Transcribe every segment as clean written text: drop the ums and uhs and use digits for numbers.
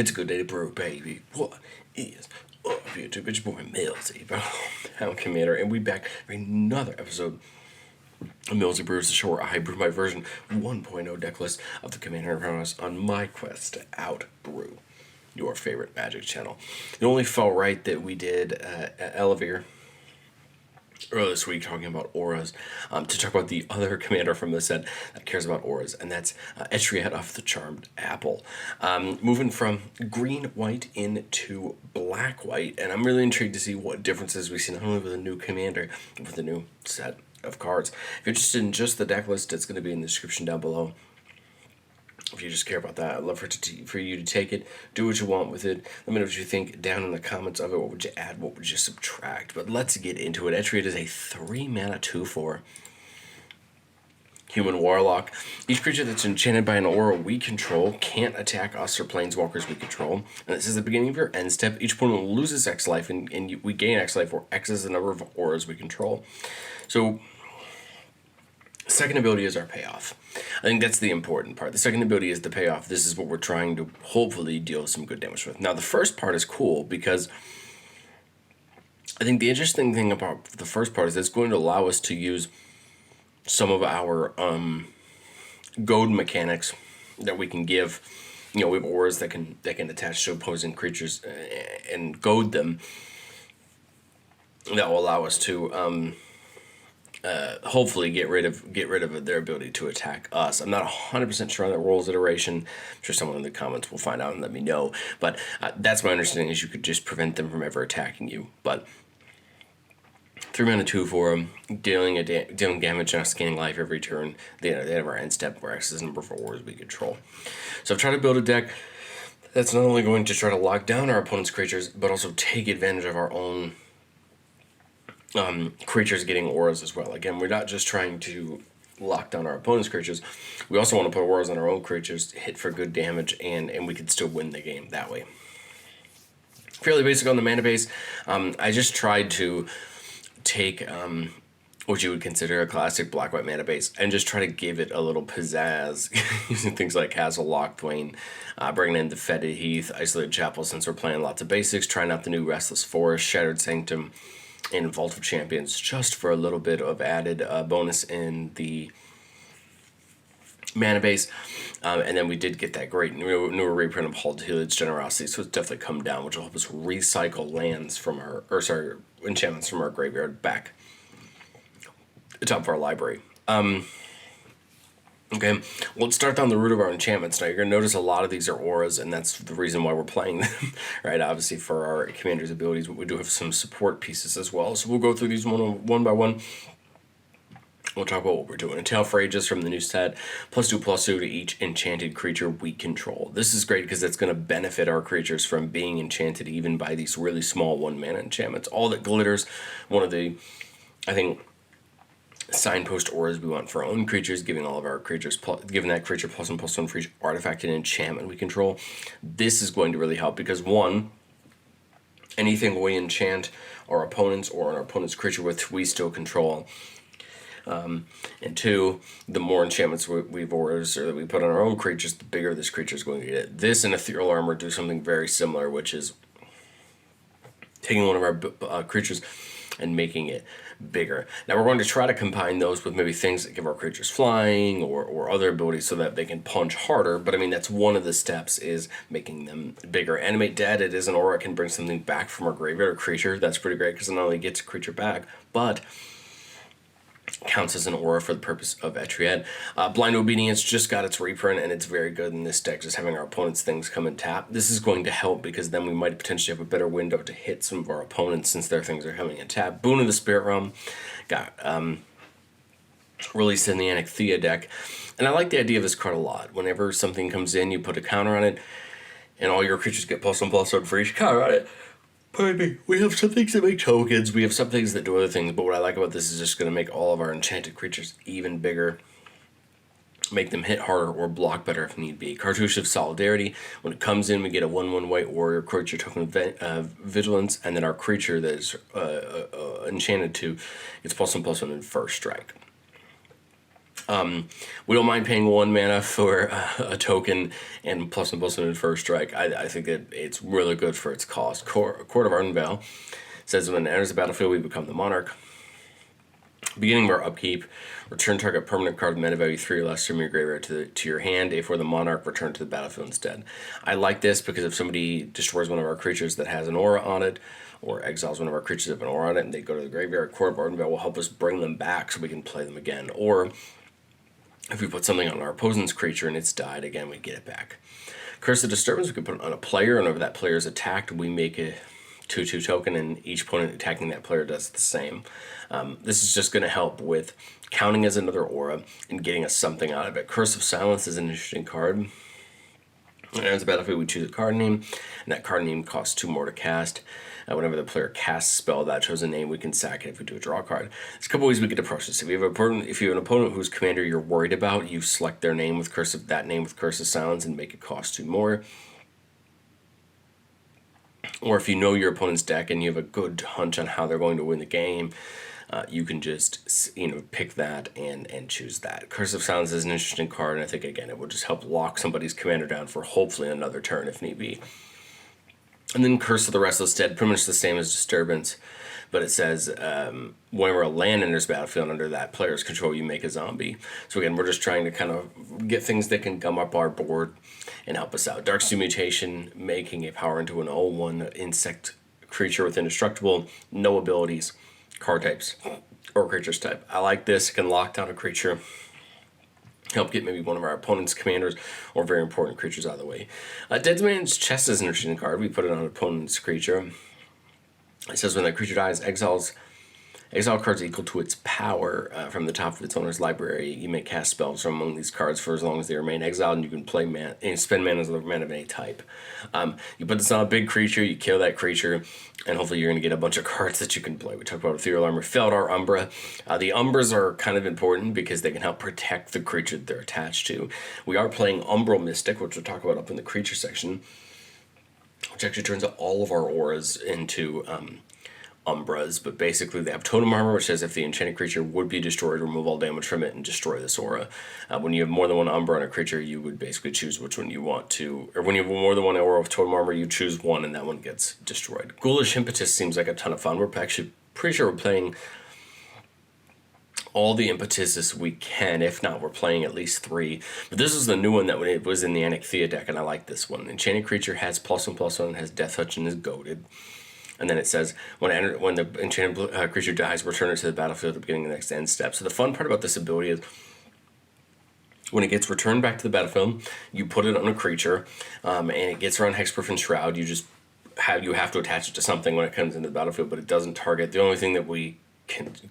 It's a good day to brew, baby. What is up, YouTube? It's your boy Millsy, Hound Commander, and we back for another episode of Millsy Brews, the show where I brew my version 1.0 deck list of the Commander Promise on my quest to out-brew your favorite Magic channel. It only felt right that we did Elevere earlier this week talking about auras, to talk about the other commander from the set that cares about auras, and that's Etriette of the Charmed Apple. Moving from green-white into black-white, and I'm really intrigued to see what differences we see not only with a new commander, but with the new set of cards. If you're interested in just the deck list, it's going to be in the description down below. If you just care about that, I'd love for you to take it, do what you want with it. Let me know what you think down in the comments of it. What would you add? What would you subtract? But let's get into it. Etriette is a 3-mana 2/4 human warlock. Each creature that's enchanted by an aura we control can't attack us or planeswalkers we control. And this is the beginning of your end step. Each opponent loses X life, and we gain X life, where X is the number of auras we control. So second ability is our payoff. I think that's the important part. The second ability is the payoff. This is what we're trying to hopefully deal some good damage with. Now, the first part is cool because I think the interesting thing about the first part is it's going to allow us to use some of our goad mechanics that we can give. You know, we have auras that can attach to opposing creatures and goad them. That will allow us to hopefully get rid of their ability to attack us. I'm not 100% sure on that rules iteration. I'm sure someone in the comments will find out and let me know. But that's my understanding, is you could just prevent them from ever attacking you. But 3-mana 2/4, dealing damage and scanning life every turn. They have our end step, where X is the number of auras we control. So I've tried to build a deck that's not only going to try to lock down our opponent's creatures, but also take advantage of our own creatures getting auras as well. Again, we're not just trying to lock down our opponent's creatures. We also want to put auras on our own creatures, hit for good damage, and we can still win the game that way. Fairly basic on the mana base. I just tried to take what you would consider a classic black-white mana base and just try to give it a little pizzazz using things like Castle Locthwain, bringing in the Fetid Heath, Isolated Chapel, since we're playing lots of basics, trying out the new Restless Forest, Shattered Sanctum, and Vault of Champions, just for a little bit of added bonus in the mana base. And then we did get that great new reprint of Hall to Heliod's Generosity, so it's definitely come down, which will help us recycle lands from enchantments from our graveyard back to the top of our library. Okay, well, let's start down the root of our enchantments. Now, you're going to notice a lot of these are auras, and that's the reason why we're playing them, right? Obviously, for our commander's abilities, but we do have some support pieces as well. So we'll go through these one by one. We'll talk about what we're doing. A Tale for Ages from the new set, +2/+2 to each enchanted creature we control. This is great because it's going to benefit our creatures from being enchanted even by these really small 1-mana enchantments. All that glitters, one of the, I think, signpost auras we want for our own creatures, giving all of our creatures, giving that creature +1/+1 for each artifact and enchantment we control. This is going to really help because, one, anything we enchant our opponents or our opponent's creature with, we still control. And two, the more enchantments we've auras or that we put on our own creatures, the bigger this creature is going to get. This and Ethereal Armor do something very similar, which is taking one of our creatures and making it bigger. Now, we're going to try to combine those with maybe things that give our creatures flying or other abilities so that they can punch harder. But I mean, that's one of the steps, is making them bigger. Animate Dead, it is an aura, can bring something back from our graveyard or creature. That's pretty great because it not only gets a creature back, but counts as an aura for the purpose of Etriette. Blind Obedience just got its reprint, and it's very good in this deck, just having our opponent's things come and tap. This is going to help because then we might potentially have a better window to hit some of our opponents since their things are coming and tap. Boon of the Spirit Realm got released in the Anarchia deck, and I like the idea of this card a lot. Whenever something comes in, you put a counter on it, and all your creatures get +1/+1 for each counter on it. Pardon me. We have some things that make tokens, we have some things that do other things, but what I like about this is just going to make all of our enchanted creatures even bigger, make them hit harder or block better if need be. Cartouche of Solidarity, when it comes in, we get a 1/1 white warrior creature token of Vigilance, and then our creature that is enchanted to gets +1/+1 in first strike. We don't mind paying 1 mana for a token and +1/+1 in first strike. I think that it's really good for its cost. Court of Ardenvale says when it enters the battlefield, we become the monarch. Beginning of our upkeep, return target permanent card with mana value 3 or less from your graveyard to your hand. If we're the monarch, return to the battlefield instead. I like this because if somebody destroys one of our creatures that has an aura on it, or exiles one of our creatures that have an aura on it, and they go to the graveyard, Court of Ardenvale will help us bring them back so we can play them again. Or if we put something on our opponent's creature and it's died, again, we get it back. Curse of Disturbance, we can put it on a player, and if that player is attacked, we make a 2/2 token, and each opponent attacking that player does the same. This is just going to help with counting as another aura and getting us something out of it. Curse of Silence is an interesting card. As a battlefield, we choose a card name, and that card name costs 2 more to cast. Whenever the player casts a spell that chosen name, we can sack it if we do a draw card. There's a couple ways we get to approach this. If you have an opponent whose commander you're worried about, you select their name with Curse of Silence and make it cost 2 more. Or if you know your opponent's deck and you have a good hunch on how they're going to win the game, you can just pick that and choose that. Curse of Silence is an interesting card, and I think again it will just help lock somebody's commander down for hopefully another turn if need be. And then Curse of the Restless Dead, pretty much the same as Disturbance, but it says whenever a land enters battlefield under that player's control, you make a zombie. So again, we're just trying to kind of get things that can gum up our board and help us out. Darksteel Mutation, making a power into an 0/1 insect creature with indestructible, no abilities, card types, or creatures type. I like this. It can lock down a creature, help get maybe one of our opponent's commanders or very important creatures out of the way. Dead Man's Chest is an interesting card. We put it on an opponent's creature. It says when that creature dies, exile cards equal to its power from the top of its owner's library. You may cast spells from among these cards for as long as they remain exiled, and you can play and spend mana as a mana of any type. You put this on a big creature, you kill that creature, and hopefully you're going to get a bunch of cards that you can play. We talked about Ethereal Armor, Feldar Umbra. The Umbras are kind of important because they can help protect the creature that they're attached to. We are playing Umbral Mystic, which we'll talk about up in the creature section, which actually turns all of our auras into Umbras, but basically they have Totem Armor, which says if the enchanted creature would be destroyed, remove all damage from it and destroy this aura. When you have more than one Umbra on a creature, you would basically choose which one you want to, or when you have more than one aura with Totem Armor, you choose one and that one gets destroyed. Ghoulish Impetus seems like a ton of fun. We're actually pretty sure we're playing all the impetuses we can. If not, we're playing at least 3. But this is the new one that when it was in the Anarchia deck, and I like this one. Enchanted creature has +1/+1, has Death Touch, and is goaded. And then it says, when the enchanted creature dies, return it to the battlefield at the beginning of the next end step. So the fun part about this ability is when it gets returned back to the battlefield, you put it on a creature, and it gets around Hexproof and Shroud. You have to attach it to something when it comes into the battlefield, but it doesn't target. The only thing that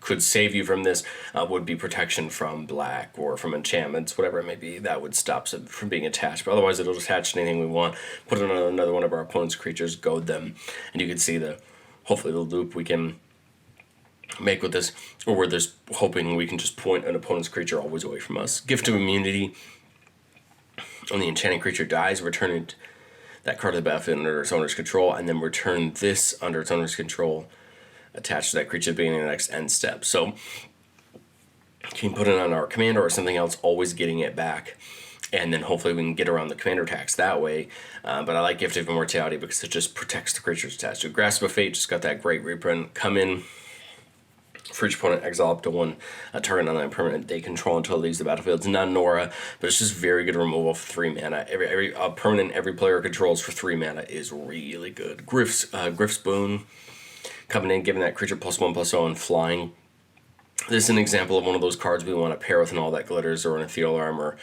could save you from this would be protection from black or from enchantments, whatever it may be. That would stop it from being attached. But otherwise, it'll attach to anything we want, put it on another one of our opponent's creatures, goad them, and you can see hopefully the loop we can make with this, or where there's hoping we can just point an opponent's creature always away from us. Gift of Immunity. When the enchanted creature dies, return that card to the battlefield under its owner's control, and then return this under its owner's control attached to that creature being in the next end step. So you can put it on our commander or something else, always getting it back, and then hopefully we can get around the commander attacks that way. But I like Gift of Immortality because it just protects the creatures attached to it. Grasp of Fate just got that great reprint. Come in for each opponent, exile up to 1 target non-land permanent they control until it leaves the battlefield. It's not Nora, but it's just very good removal for 3 mana. Every permanent every player controls for 3 mana is really good. Griff's Boon. Coming in, giving that creature +1/+0 and flying. This is an example of one of those cards we want to pair with an All That Glitters or an Ethereal Armor,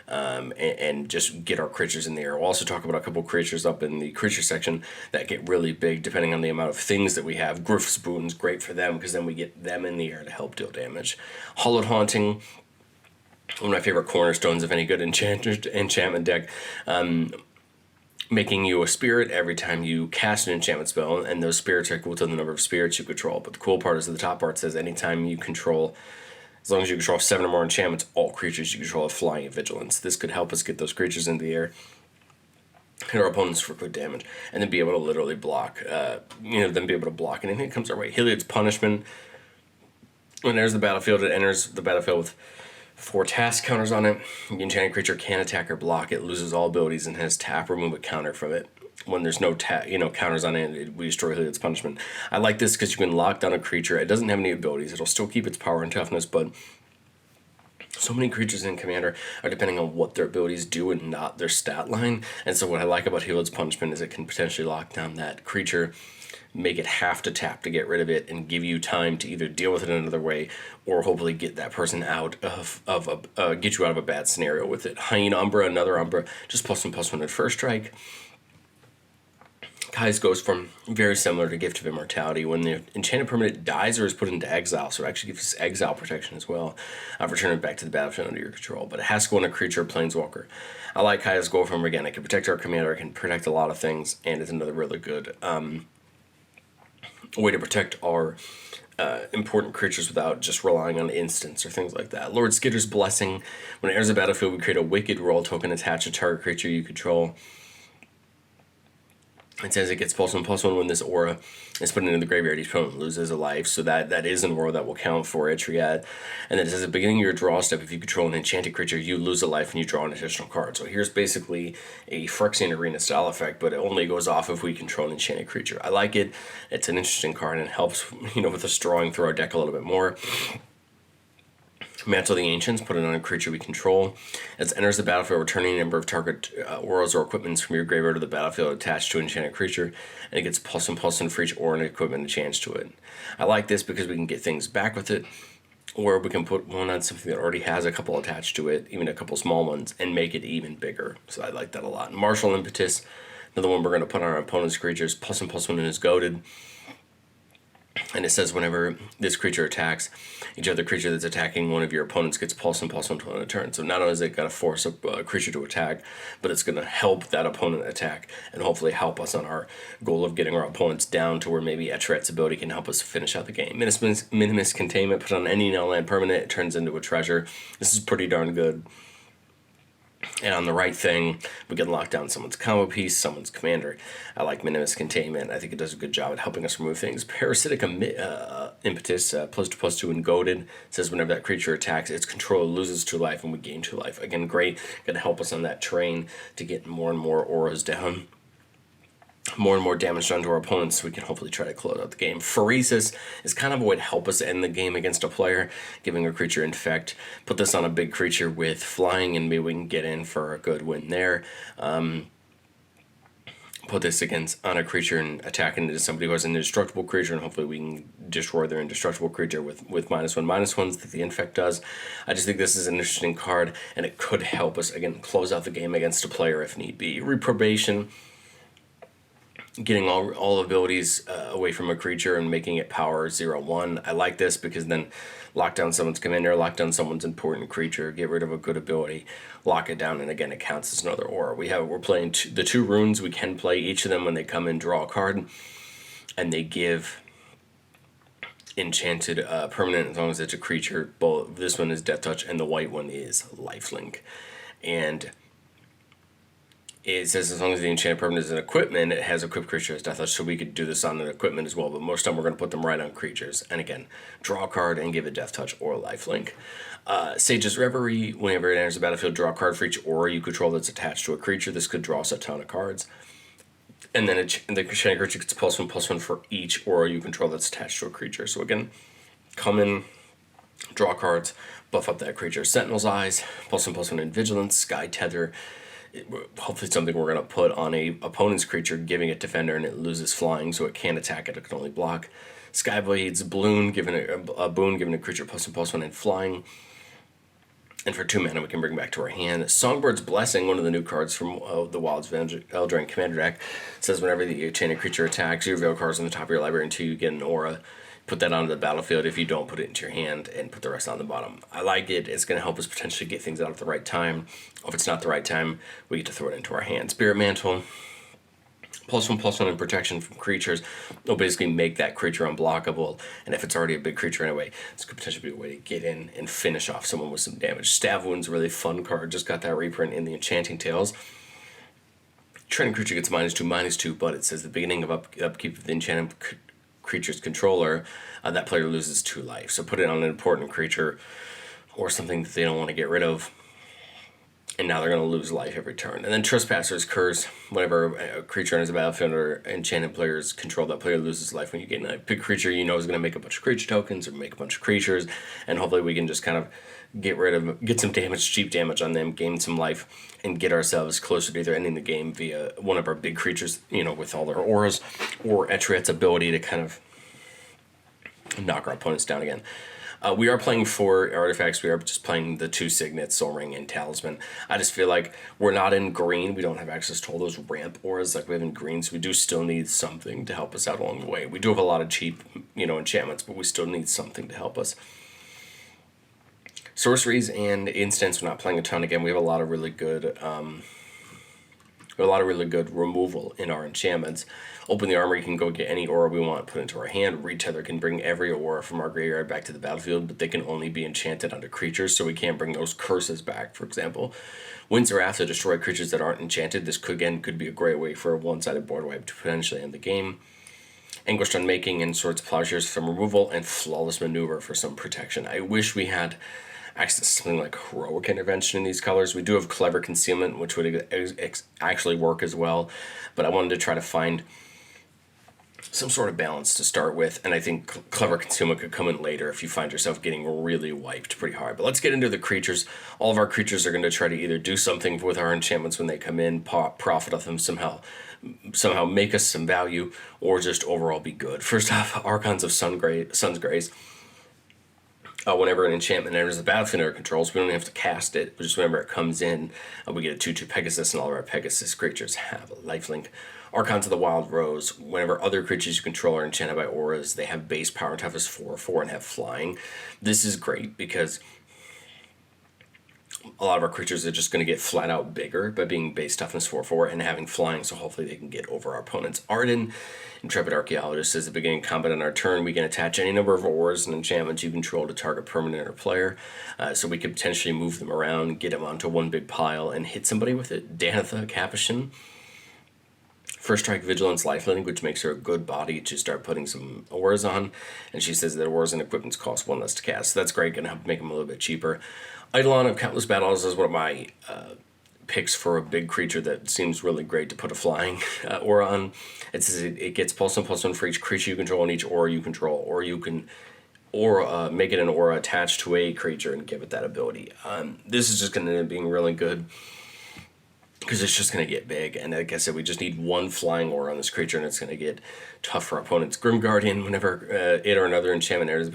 and just get our creatures in the air. We'll also talk about a couple creatures up in the creature section that get really big depending on the amount of things that we have. Griff's Boon's great for them because then we get them in the air to help deal damage. Hollowed Haunting, one of my favorite cornerstones of any good enchantment deck. Making you a spirit every time you cast an enchantment spell, and those spirits are equal to the number of spirits you control. But the cool part is the top part says anytime you control, as long as you control 7 or more enchantments, all creatures you control have flying and vigilance. This could help us get those creatures into the air, hit our opponents for good damage, and then be able to literally block, then be able to block anything that comes our way. Heliod's Punishment. When it enters the battlefield, it enters the battlefield with 4 task counters on it. The enchanted creature can't attack or block. It loses all abilities and has tap, remove a counter from it. When there's no counters on it, we destroy its punishment. I like this because you can lock down a creature. It doesn't have any abilities. It'll still keep its power and toughness, but so many creatures in Commander are depending on what their abilities do and not their stat line. And so what I like about Healed's Punishment is it can potentially lock down that creature, make it have to tap to get rid of it, and give you time to either deal with it another way or hopefully get that person out get you out of a bad scenario with it. Hyena Umbra, another Umbra, just +1/+1 at first strike. Kai's goes from very similar to Gift of Immortality. When the enchanted permanent dies or is put into exile, so it actually gives exile protection as well. Return it back to the battlefield under your control, but it has to go on a creature or planeswalker. I like Kai's go from, again, it can protect our commander, it can protect a lot of things, and it's another really good way to protect our important creatures without just relying on instants or things like that. Lord Skitter's Blessing. When it enters the battlefield, we create a Wicked Roll token attached to target creature you control. It says it gets +1/+1 when this aura is put into the graveyard. Each opponent loses a life, so that is an aura that will count for Etriette. And then it says at the beginning of your draw step, if you control an enchanted creature, you lose a life and you draw an additional card. So here's basically a Phyrexian Arena style effect, but it only goes off if we control an enchanted creature. I like it. It's an interesting card and it helps, with us drawing through our deck a little bit more. Mantle the Ancients, put it on a creature we control. As it enters the battlefield, returning a number of target auras or equipments from your graveyard to the battlefield attached to an enchanted creature, and it gets +1/+1 for each aura and equipment attached to it. I like this because we can get things back with it, or we can put one on something that already has a couple attached to it, even a couple small ones, and make it even bigger. So I like that a lot. Martial Impetus, another one we're going to put on our opponent's creatures, +1/+1 and is goaded. And it says whenever this creature attacks, each other creature that's attacking one of your opponents gets +1/+1 on a turn. So not only is it going to force a creature to attack, but it's going to help that opponent attack and hopefully help us on our goal of getting our opponents down to where maybe Etriette's ability can help us finish out the game. Minimus Containment, put on any no-land permanent, it turns into a treasure. This is pretty darn good. And on the right thing, we can lock down someone's combo piece, someone's commander. I like Minimus Containment. I think it does a good job at helping us remove things. Parasitic Impetus, +2/+2 and goaded. It says whenever that creature attacks, its controller loses 2 life and we gain 2 life. Again, great. Going to help us on that train to get more and more auras down. More and more damage done to our opponents, so we can hopefully try to close out the game. Pheresis is kind of a way to help us end the game against a player, giving a creature infect. Put this on a big creature with flying, and maybe we can get in for a good win there. Put this on a creature and attack into somebody who has an indestructible creature, and hopefully we can destroy their indestructible creature with -1/-1s that the infect does. I just think this is an interesting card, and it could help us, again, close out the game against a player if need be. Reprobation. Getting all abilities away from a creature and making it power 0/1. I like this because then lock down someone's commander, lock down someone's important creature, get rid of a good ability, lock it down, and again it counts as another aura. We're playing the 2 runes. We can play each of them when they come in, draw a card, and they give enchanted permanent as long as it's a creature. Both this one is Death Touch and the white one is Lifelink, and it says as long as the enchanted permanent is an equipment, it has equipped creature as Death Touch, so we could do this on an equipment as well, but most of the time we're going to put them right on creatures. And again, draw a card and give it Death Touch or Lifelink. Sage's Reverie, whenever it enters the battlefield, draw a card for each aura you control that's attached to a creature. This could draw us a ton of cards. And then the enchanted creature gets +1/+1 for each aura you control that's attached to a creature. So again, come in, draw cards, buff up that creature. Sentinel's Eyes, +1/+1 in Vigilance, Sky Tether, hopefully something we're going to put on a opponent's creature, giving it Defender, and it loses flying, so it can't attack it can only block. Skyblade's Bloom, giving it a boon, giving a creature +1/+1 and flying. And for 2 mana, we can bring back to our hand. Songbird's Blessing, one of the new cards from the Wild's Eldraine Commander deck, says whenever the enchanted creature attacks, you reveal cards on the top of your library until you get an aura. Put that onto the battlefield. If you don't, put it into your hand and put the rest on the bottom. I like it. It's going to help us potentially get things out at the right time. If it's not the right time, we get to throw it into our hand. Spirit Mantle, +1/+1 in protection from creatures. It'll basically make that creature unblockable. And if it's already a big creature anyway, this could potentially be a way to get in and finish off someone with some damage. Stab Wound's a really fun card. Just got that reprint in the Enchanting Tales. Training creature gets -2/-2, but it says the beginning of upkeep of the enchanted creature's controller, that player loses 2 life. So put it on an important creature or something that they don't want to get rid of. And now they're going to lose life every turn. And then Trespasser's Curse, whenever a creature enters the battlefield or enchanted players control, that player loses life when you gain a big creature you know is going to make a bunch of creature tokens or make a bunch of creatures, and hopefully we can just kind of get some damage, cheap damage on them, gain some life, and get ourselves closer to either ending the game via one of our big creatures, with all their auras, or Etriette's ability to kind of knock our opponents down again. We are playing 4 artifacts. We are just playing the 2 signets, Soul Ring and Talisman. I just feel like we're not in green. We don't have access to all those ramp auras like we have in green, so we do still need something to help us out along the way. We do have a lot of cheap, enchantments, but we still need something to help us. Sorceries and instants, we're not playing a ton. Again, we have a lot of really good removal in our enchantments. Open the Armory can go get any aura we want, put into our hand. Retether can bring every aura from our graveyard back to the battlefield, but they can only be enchanted onto creatures, so we can't bring those curses back, for example. Winds of Wrath to destroy creatures that aren't enchanted. This could be a great way for a one-sided board wipe to potentially end the game. Anguished Unmaking and Swords of Plowshares for some removal, and Flawless Maneuver for some protection. I wish we had access to something like Heroic Intervention in these colors. We do have Clever Concealment, which would actually work as well, but I wanted to try to find some sort of balance to start with, and I think Clever Concealment could come in later if you find yourself getting really wiped pretty hard. But let's get into the creatures. All of our creatures are going to try to either do something with our enchantments when they come in, profit off them somehow make us some value, or just overall be good. First off, Archons of Sun's Grace. Whenever an enchantment enters the battlefield under controls, we don't have to cast it, but just whenever it comes in, we get a 2/2 Pegasus, and all of our Pegasus creatures have a lifelink. Archons of the Wild Rose. Whenever other creatures you control are enchanted by auras, they have base power toughness 4/4 and have flying. This is great because a lot of our creatures are just going to get flat out bigger by being base toughness 4/4 and having flying, so hopefully they can get over our opponents. Arden, Intrepid Archaeologist, says at the beginning of combat on our turn, we can attach any number of auras and enchantments you control to target permanent or player, so we could potentially move them around, get them onto one big pile, and hit somebody with it. Danitha Capuchin. First Strike, Vigilance, Lifelink, which makes her a good body to start putting some auras on. And she says that auras and equipments cost 1 less to cast. So that's great, going to make them a little bit cheaper. Eidolon of Countless Battles is one of my picks for a big creature that seems really great to put a flying aura on. It says it gets +1/+1 for each creature you control and each aura you control. Or you can make it an aura attached to a creature and give it that ability. This is just going to end up being really good, because it's just going to get big, and like I said, we just need 1 flying aura on this creature, and it's going to get tough for our opponents. Grim Guardian, whenever it or another enchantment enters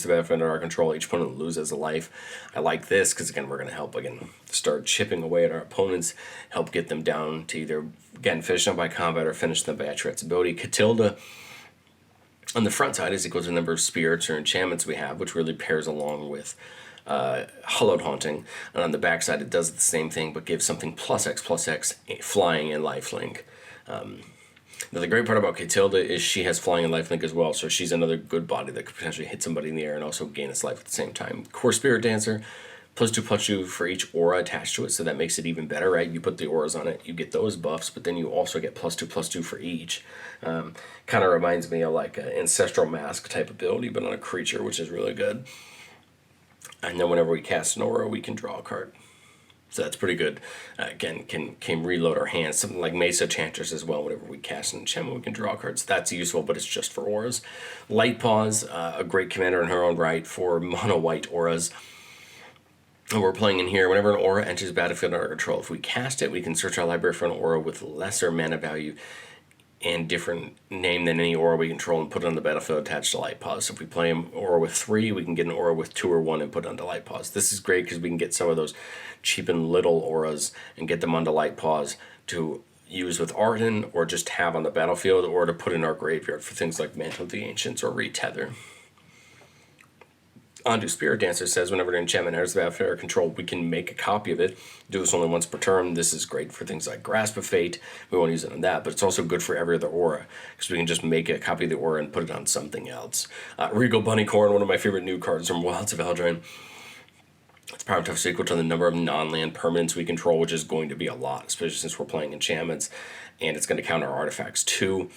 the battlefield under our control, each opponent loses a life. I like this, because again, we're going to help, start chipping away at our opponents, help get them down to either, again, finish them by combat or finish them by Etriette's ability. Catilda, on the front side, is equal to the number of spirits or enchantments we have, which really pairs along with Hallowed Haunting, and on the backside it does the same thing but gives something +X, flying and lifelink. Now the great part about Catilda is she has flying and lifelink as well, so she's another good body that could potentially hit somebody in the air and also gain its life at the same time. Core Spirit Dancer, +2/+2 for each aura attached to it, so that makes it even better, right? You put the auras on it, you get those buffs, but then you also get +2/+2 for each. Kind of reminds me of like an Ancestral Mask type ability, but on a creature, which is really good. And then whenever we cast an aura, we can draw a card. So that's pretty good. Again, can reload our hands. Something like Mesa Chanters as well. Whenever we cast an enchantment, we can draw cards. That's useful, but it's just for auras. Light Paws, a great commander in her own right for mono white auras. And we're playing in here. Whenever an aura enters the battlefield under our control, if we cast it, we can search our library for an aura with lesser mana value and different name than any aura we control and put it on the battlefield attached to Light Paws. So if we play an aura with 3, we can get an aura with 2 or 1 and put it onto Light Paws. This is great because we can get some of those cheap and little auras and get them onto Light Paws to use with Arden, or just have on the battlefield, or to put in our graveyard for things like Mantle of the Ancients or Retether. Onto Spirit Dancer says whenever an enchantment enters the battlefield under control, we can make a copy of it. Do this only once per turn. This is great for things like Grasp of Fate. We won't use it on that, but it's also good for every other aura, because we can just make a copy of the aura and put it on something else. Regal Bunnycorn, one of my favorite new cards from Wilds of Eldraine. Its power tough is equal to the number of non-land permanents we control, which is going to be a lot, especially since we're playing enchantments, and it's going to counter artifacts too.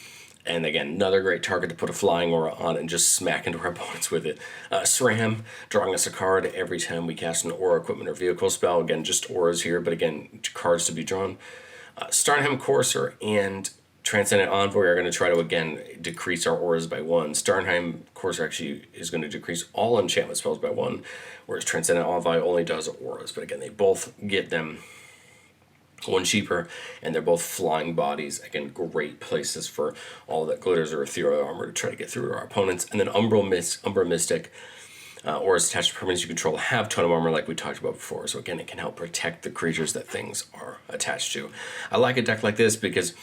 And again, another great target to put a flying aura on and just smack into our opponents with it. SRAM, drawing us a card every time we cast an aura, equipment, or vehicle spell. Again, just auras here, but again, cards to be drawn. Starnheim Courser and Transcendent Envoy are going to try to, again, decrease our auras by 1. Starnheim Courser actually is going to decrease all enchantment spells by 1, whereas Transcendent Envoy only does auras. But again, they both get them 1 cheaper, and they're both flying bodies. Again, great places for all that glitters or ethereal armor to try to get through to our opponents. And then Umbra Mystic, auras attached to permanents you control have totem armor like we talked about before. So again, it can help protect the creatures that things are attached to. I like a deck like this because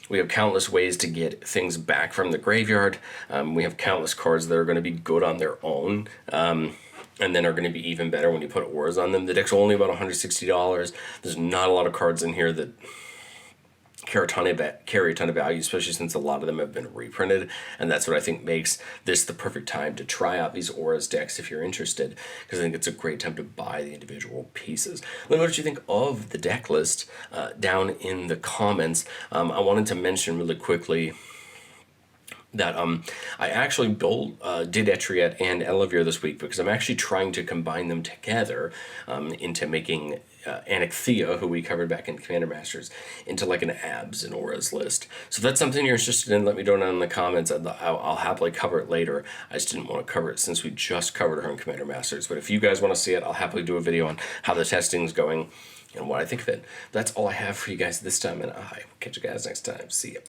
we have countless ways to get things back from the graveyard. We have countless cards that are going to be good on their own. And then are going to be even better when you put auras on them. The deck's only about $160. There's not a lot of cards in here that carry a ton of value, especially since a lot of them have been reprinted. And that's what I think makes this the perfect time to try out these auras decks if you're interested, because I think it's a great time to buy the individual pieces. Let me know what you think of the deck list down in the comments. I wanted to mention really quickly that I actually did Etriette and Elevir this week because I'm actually trying to combine them together into making Anixia, who we covered back in Commander Masters, into like an abs and auras list. So if that's something you're interested in, let me know down in the comments. I'll happily cover it later. I just didn't want to cover it since we just covered her in Commander Masters. But if you guys want to see it, I'll happily do a video on how the testing's going and what I think of it. That's all I have for you guys this time, and I will catch you guys next time. See ya.